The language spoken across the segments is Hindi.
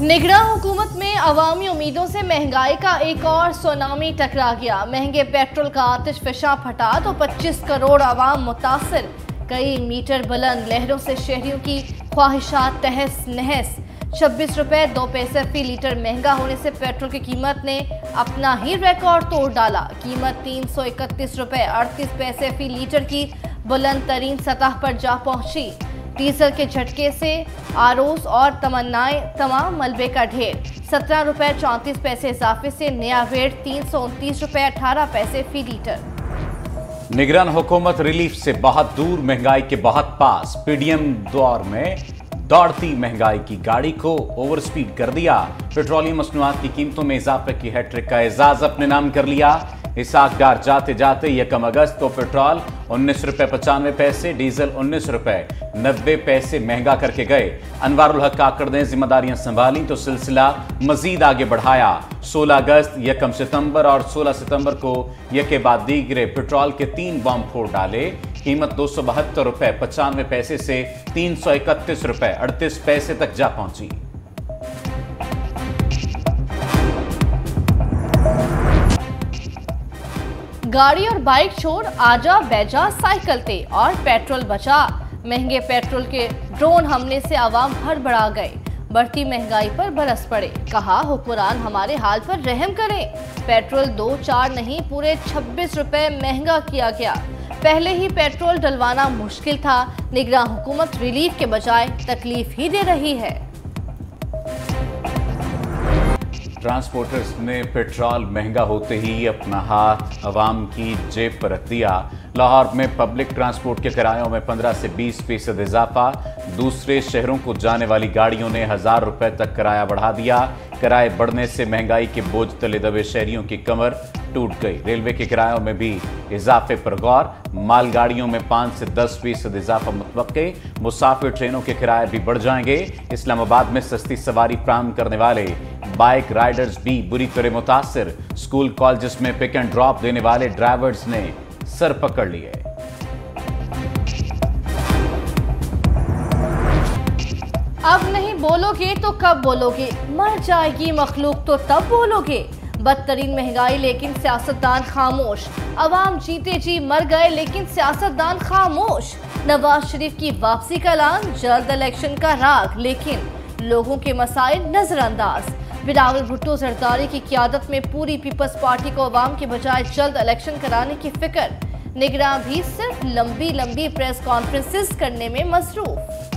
निगरान हुकूमत में अवामी उम्मीदों से महंगाई का एक और सुनामी टकरा गया। महंगे पेट्रोल का आतिश फिशा फटा तो 25 करोड़ आवाम मुतासिर। कई मीटर बुलंद लहरों से शहरियों की ख्वाहिशात तहस नहस। 26 रुपए 2 पैसे फी लीटर महंगा होने से पेट्रोल की कीमत ने अपना ही रिकॉर्ड तोड़ डाला। कीमत 331 रुपए 38 पैसे फी लीटर की बुलंद तरीन सतह पर जा पहुंची। डीजल के झटके से आरोज और तमाम मलबे का ढेर। 17 रुपए 34 पैसे इजाफे से नया रेट 329 रुपए 18 पैसे फी लीटर। निगरान हुकूमत रिलीफ से बहुत दूर, महंगाई के बहुत पास। पीडीएम दौर में दौड़ती महंगाई की गाड़ी को ओवर स्पीड कर दिया। पेट्रोलियम मसनूआत की कीमतों में इजाफे की हैट्रिक का एजाज अपने नाम कर लिया। हिसाबदार जाते जाते 1 अगस्त को पेट्रोल 19 रुपए 95 पैसे, डीजल 19 रुपए 90 पैसे महंगा करके गए। अनवारुल हक काकड़ ने जिम्मेदारियां संभाली तो सिलसिला मजीद आगे बढ़ाया। 16 अगस्त, 1 सितंबर और 16 सितंबर को यके बाद दीगरे पेट्रोल के 3 बम फोड़ डाले। कीमत 272 रुपए 95 पैसे से 331 रुपए 38 पैसे तक जा पहुंची। गाड़ी और बाइक छोड़ आजा बैजा साइकिल ते और पेट्रोल बचा। महंगे पेट्रोल के ड्रोन हमले से आवाम हड़बड़ा गए। बढ़ती महंगाई पर बरस पड़े। कहा हुक्मरान हमारे हाल पर रहम करें। पेट्रोल 2-4 नहीं पूरे 26 रुपए महंगा किया गया। पहले ही पेट्रोल डलवाना मुश्किल था। निगरान हुकूमत रिलीफ के बजाय तकलीफ ही दे रही है। ट्रांसपोर्टर्स ने पेट्रोल महंगा होते ही अपना हाथ अवाम की जेब पर रख दिया। लाहौर में पब्लिक ट्रांसपोर्ट के किरायों में 15 से 20% इजाफा। दूसरे शहरों को जाने वाली गाड़ियों ने 1000 रुपए तक किराया बढ़ा दिया। किराए बढ़ने से महंगाई के बोझ तले दबे शहरियों की कमर टूट गई। रेलवे के किरायों में भी इजाफे पर गौर। मालगाड़ियों में 5 से 10% इजाफा मुतवक्के। मुसाफिर ट्रेनों के किराए भी बढ़ जाएंगे। इस्लामाबाद में सस्ती सवारी फराहम करने वाले बाइक राइडर्स भी बुरी तरह मुतासिर। स्कूल कॉलेजेस में पिक एंड ड्रॉप देने वाले ड्राइवर्स ने सर पकड़ लिए। अब नहीं बोलोगे तो कब बोलोगे? मर जाएगी मखलूक तो तब बोलोगे। बदतरीन महंगाई लेकिन सियासतदान खामोश। अवाम जीते जी मर गए लेकिन सियासतदान खामोश। नवाज शरीफ की वापसी का ऐलान, जल्द इलेक्शन का राग लेकिन लोगों के मसाइल नजरअंदाज। बिलावल भुट्टो जरदारी की क़यादत में पूरी पीपल्स पार्टी को अवाम के बजाय जल्द इलेक्शन कराने की फिक्र। निगरान भी सिर्फ लंबी प्रेस कॉन्फ्रेंसेस करने में मसरूफ।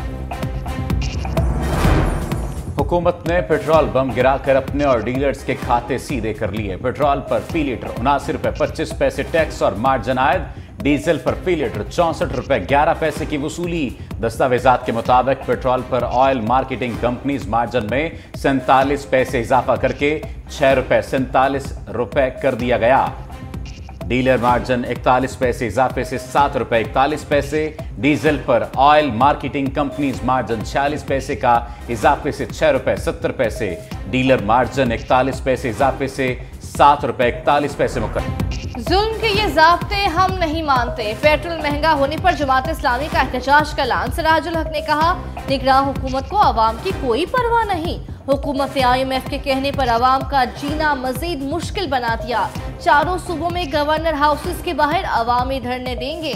हुकूमत ने पेट्रोल बम गिराकर अपने और डीलर्स के खाते सीधे कर लिए। पेट्रोल पर फी लीटर 79 रुपए 25 पैसे टैक्स और मार्जिन आयद। डीजल पर फी लीटर 64 रुपए 11 पैसे की वसूली। दस्तावेजात के मुताबिक पेट्रोल पर ऑयल मार्केटिंग कंपनीज मार्जिन में 47 पैसे इजाफा करके 6 रुपए 47 रुपए कर दिया गया। डीलर मार्जिन 41 पैसे इजाफे से 7 रुपए 41 पैसे। डीजल पर ऑयल मार्केटिंग कंपनीज मार्जिन 46 पैसे का इजाफे से 6 रुपए 70 पैसे। डीलर मार्जिन 41 पैसे इजाफे से 7 रुपए 41 पैसे मुकर्रर। जुल्म के ये ज़ाब्ते हम नहीं मानते। पेट्रोल महंगा होने पर जमात इस्लामी का एहतजाज का ऐलान। सिराजुल हक ने कहा, निगरान हुकूमत को आवाम की कोई परवाह नहीं। हुकूमत ने IMF के कहने पर आवाम का जीना मजीद मुश्किल बना दिया। चारों सूबों में गवर्नर हाउसेस के बाहर अवामी धरने देंगे।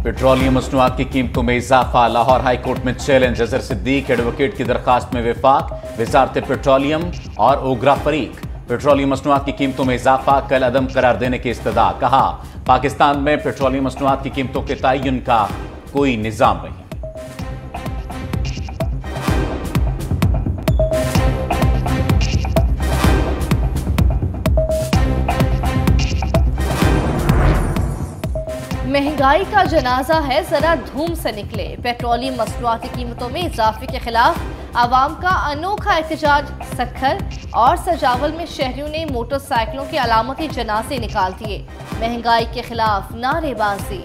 पेट्रोलियम मसनूआत की कीमतों में इजाफा। लाहौर हाई कोर्ट में चैलेंज। अजहर सिद्दीक एडवोकेट की दरखास्त में विफाक। वजारत पेट्रोलियम और ओगरा फरीक। पेट्रोलियम मसनूआत की कीमतों में इजाफा कल अदम करार देने की इस्तदा। कहा, पाकिस्तान में पेट्रोलियम मसनूआत की कीमतों के तयन का कोई निजाम नहीं। महंगाई का जनाजा है, जरा धूम से निकले। पेट्रोलियम मसनूआत की कीमतों में इजाफे के खिलाफ आवाम का अनोखा एहतजाज। सक्खर और सजावल में शहरियों ने मोटरसाइकिलों के अलामती जनाजे निकाल दिए। महंगाई के खिलाफ नारेबाजी।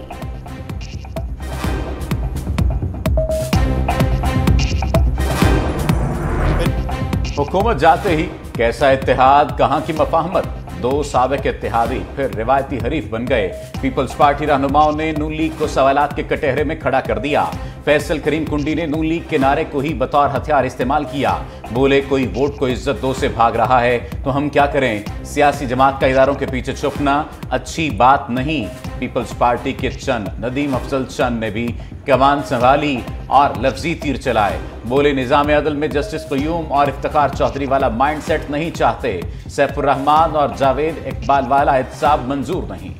हुकूमत जाते ही कैसा इत्तेहाद, कहां की मफाहमत। दो साबिक इत्तेहादी फिर रिवायती हरीफ बन गए। पीपल्स पार्टी रहनुमाओं ने नून लीग को सवालात के कटहरे में खड़ा कर दिया। फैसल करीम कुंडी ने नून लीग के नारे को ही बतौर हथियार इस्तेमाल किया। बोले कोई वोट को इज्जत दो से भाग रहा है तो हम क्या करें। सियासी जमात का इदारों के पीछे छुपना अच्छी बात नहीं। पीपल्स पार्टी के चंद नदीम अफजल चंद ने भी कमान संभाली और लफ्जी तीर चलाए। बोले निजाम अदल में जस्टिस क़य्यूम और इफ्तिखार चौधरी वाला माइंडसेट नहीं चाहते। सैफुर रहमान और जावेद इकबाल वाला एहतसाब मंजूर नहीं।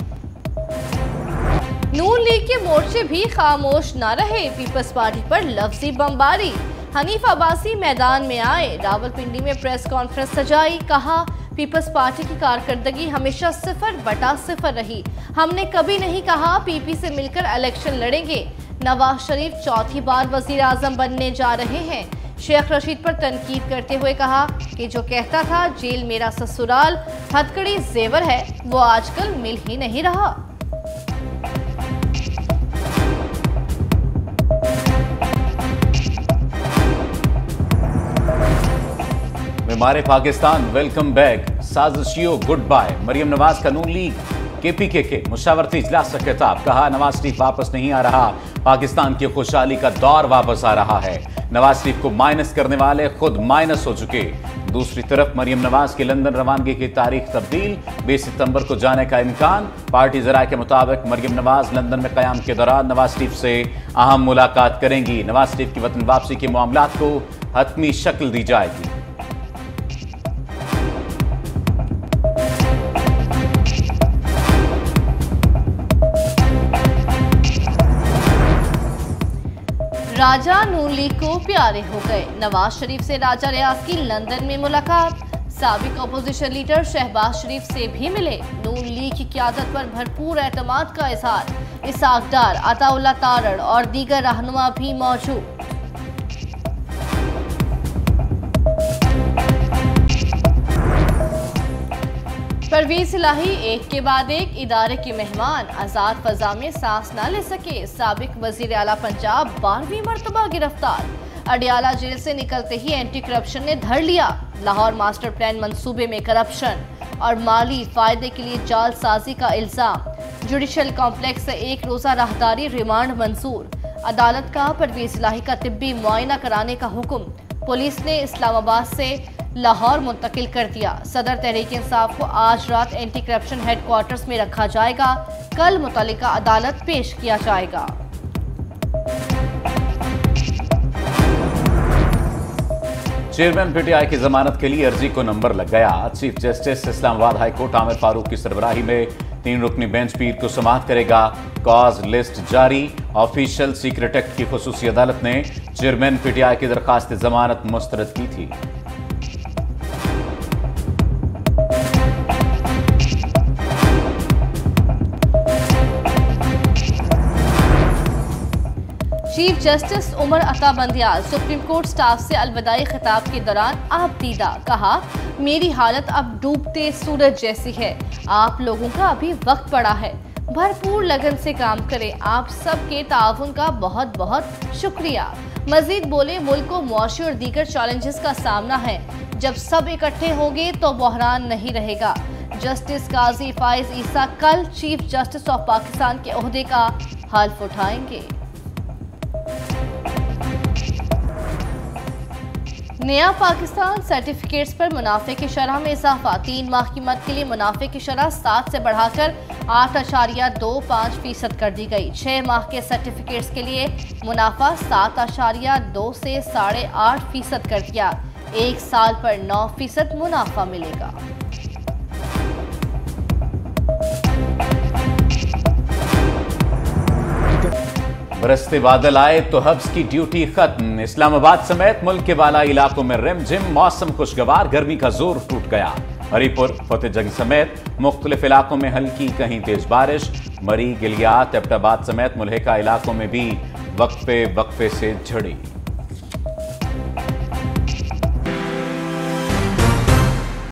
नून लीग के मोर्चे भी खामोश न रहे। पीपल्स पार्टी पर लफ्जी बमबारी। हनीफ अब्बासी मैदान में आए, रावलपिंडी में प्रेस कॉन्फ्रेंस सजाई। कहा पीपल्स पार्टी की कारकर्दगी हमेशा 0/0 रही। हमने कभी नहीं कहा पीपी से मिलकर इलेक्शन लड़ेंगे। नवाज शरीफ चौथी बार वजीर आजम बनने जा रहे हैं। शेख रशीद पर तनकीद करते हुए कहा कि जो कहता था जेल मेरा ससुराल हथकड़ी जेवर है वो आजकल मिल ही नहीं रहा। हमारे पाकिस्तान वेलकम बैक, साजिशियों गुड बाय। मरियम नवाज का नून लीग केपीके के मुशावरती इजलास का खिताब। कहा नवाज शरीफ वापस नहीं आ रहा, पाकिस्तान की खुशहाली का दौर वापस आ रहा है। नवाज शरीफ को माइनस करने वाले खुद माइनस हो चुके। दूसरी तरफ मरियम नवाज की लंदन रवानगी की तारीख तब्दील, 20 सितंबर को जाने का इम्कान। पार्टी जराये के मुताबिक मरियम नवाज लंदन में कयाम के दौरान नवाज शरीफ से अहम मुलाकात करेंगी। नवाज शरीफ की वतन वापसी के मामलात को हतमी शक्ल दी जाएगी। राजा नून लीग को प्यारे हो गए। नवाज शरीफ से राजा रियाज की लंदन में मुलाकात। साबिक अपोजिशन लीडर शहबाज शरीफ से भी मिले। नून लीग की क़यादत पर भरपूर एतमाद का इजहार। इसाक डार, अताउल्लाह तारड़ और दीगर रहनुमा भी मौजूद। परवीज इलाही एक के बाद एक इदारे के मेहमान। आजाद फजा में सांस न ले सके। साबिक वजीर आला पंजाब 12वीं मरतबा गिरफ्तार। अडियाला जेल से निकलते ही एंटी करप्शन ने धर लिया। लाहौर मास्टर प्लान मंसूबे में करप्शन और माली फायदे के लिए जालसाजी का इल्जाम। जुडिशल कॉम्प्लेक्स से एक रोजा राहदारी रिमांड मंजूर। अदालत का परवीज इलाही का तिब्बी मुआयना कराने का हुक्म। पुलिस ने इस्लामाबाद से लाहौर मुंतकिल कर दिया। सदर तहरीक इंसाफ को आज रात एंटी करप्शन हेडक्वार्टर्स में रखा जाएगा। कल मुतल्लिका अदालत पेश किया जाएगा। चेयरमैन पीटीआई की जमानत के लिए अर्जी को नंबर लग गया। Chief justice Islamabad high court Aamir Farooq की सरबराही में 3 रुकनी बेंच पीर को समाअत करेगा। कॉज लिस्ट जारी। ऑफिशियल सीक्रेट एक्ट की खुसूसी अदालत ने चेयरमैन पीटीआई की दरखास्त जमानत मुस्तरद की थी। Chief justice Umar Ata Bandial supreme court staff से अलविदाई खिताब के दौरान आप दीदा। कहा मेरी हालत अब डूबते सूरज जैसी है। आप लोगों का अभी वक्त पड़ा है, भरपूर लगन से काम करें। आप सबके ताउन का बहुत बहुत शुक्रिया। मजीद बोले मुल्क को मुआशी और दीगर चैलेंजेस का सामना है। जब सब इकट्ठे होंगे तो बहरान नहीं रहेगा। जस्टिस काजी फाइज ईसा कल चीफ जस्टिस ऑफ पाकिस्तान के ओहदे का हल्फ उठाएंगे। नया पाकिस्तान सर्टिफिकेट्स पर मुनाफे की शरह में इजाफा। 3 माह की मद के लिए मुनाफे की शरह 7 से बढ़ाकर 8.25% कर दी गई। 6 माह के सर्टिफिकेट्स के लिए मुनाफा 7.2 से 8.5% कर दिया। 1 साल पर 9% मुनाफा मिलेगा। बरसते बादल आए तो हब्स की ड्यूटी खत्म। इस्लामाबाद समेत मुल्क के बाला इलाकों में रिमझिम मौसम खुशगवार, गर्मी का जोर टूट गया। हरीपुर, फतेहजंग समेत मुख्तलिफ इलाकों में हल्की कहीं तेज बारिश। मरी, गिलियात, एबटाबाद समेत मुल्हिका इलाकों में भी वक्फे वक्फे से झड़ी।